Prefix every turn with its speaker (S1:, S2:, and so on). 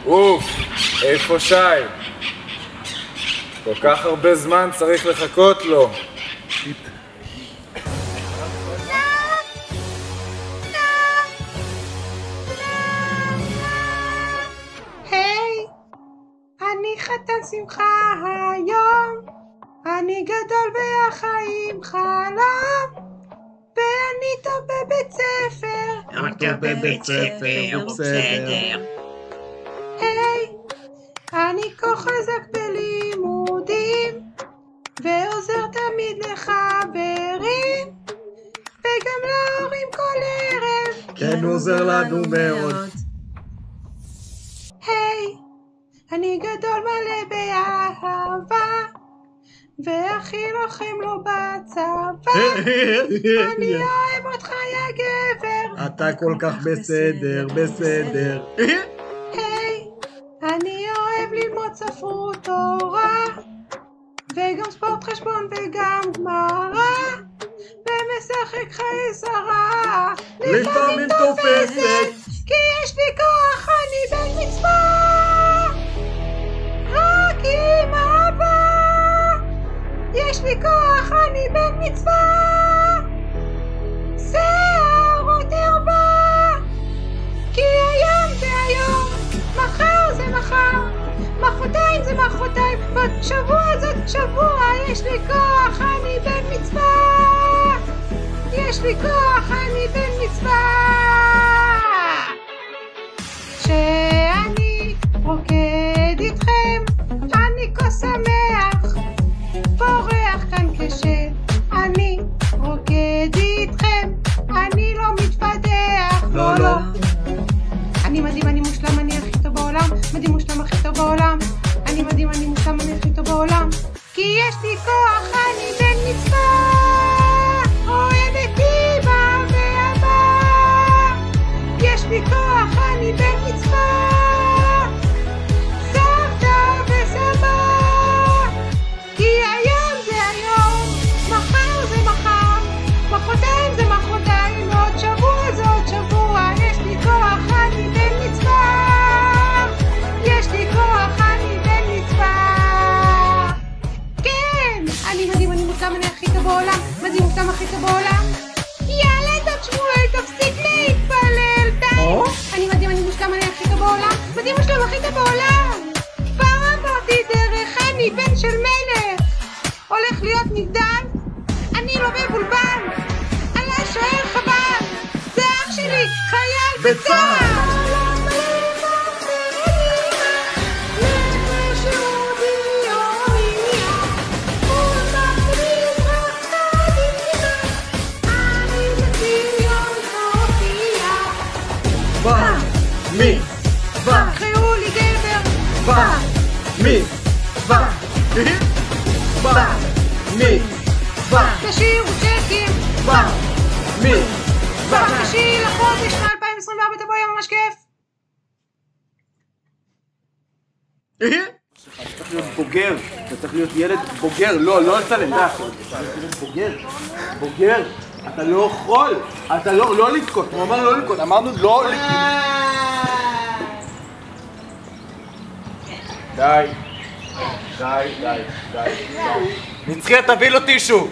S1: אוף, איפה שי? כל כך הרבה זמן צריך לחכות לו.
S2: היי, אני חתן שמחה היום, אני גדול והחיים חלום, ואני טוב בבית ספר.
S3: טוב בבית ספר, בסדר.
S2: היי, אני כה חזק בלימודים, ועוזר תמיד לחברים, וגם להורים כל ערב.
S3: כן, עוזר לנו מאוד.
S2: היי, אני גדול מלא באהבה, והכי לוחם לו בצבא. אני אוהב אותך יא גבר.
S3: אתה כל כך בסדר, בסדר.
S2: היי, אני אוהב ללמוד ספרות תורה, וגם ספורט חשבון וגם גמרא, ומשחק חיי שרה.
S3: לפעמים תופסת,
S2: כי יש לי כוח, אני בן מצווה, רק עם אבא. יש לי כוח, אני בן מצווה, שערות ערווה. כי היום זה היום, מחר זה מחר, מחרתיים זה מחרתיים, בשבוע זאת שבוע. יש לי כוח, אני בן מצווה, יש לי כוח, אני בן מצווה. שאני רוקד איתכם, אני כה שמח, פורח כאן כשאני רוקד איתכם, אני לא מתפדח,
S3: לא, לא.
S2: אני מדהים, אני מושלם, אני הכי טוב בעולם, מדהים, מושלם, הכי טוב בעולם. אני מדהים, אני מושלם, אני הכי טוב בעולם, כי יש לי כוח, אני בן מצווה, אוהב את אמא ואבא. יש לי כוח, אני בן מצווה, סבתא וסבא. כי היום זה היום, מחר זה מחר, מחרתיים זה מחרתיים, עוד שבוע זה עוד שבוע. יש לי כוח, אני בן מצווה, יש לי כוח, אני בן מצווה. כן, אני מדהים, אני מושלם, אני הכי טוב בעולם, מדהים, מושלם, הכי טוב בעולם. יאללה דוד שמואל, תפסיק להתפלל, די. אני מדהים, אני מושלם, אני הכי טוב בעולם, מדהים, מושלם, הכי טוב בעולם. כבר עברתי דרך, אני בן של מלך, הולך להיות נבדל, אני לא מבולבל, עלי שואל חבל, זה אח שלי, חייל בצה"ל.
S3: מצווה,
S2: קראו לי גבר.
S3: מצווה, מצווה,
S2: תשאירו צ'קים.
S3: מצווה.
S2: תשאיר לחודש מ-2024, תבוא, יהיה ממש כיף.
S4: אתה צריך להיות בוגר, אתה צריך להיות ילד בוגר, לא לצלם, אתה צריך להיות בוגר, אתה לא יכול, אתה לא לתקות, הוא אמר לא לתקות, אמרנו לא לתקות. די. נצחיה, תביא לו טישו.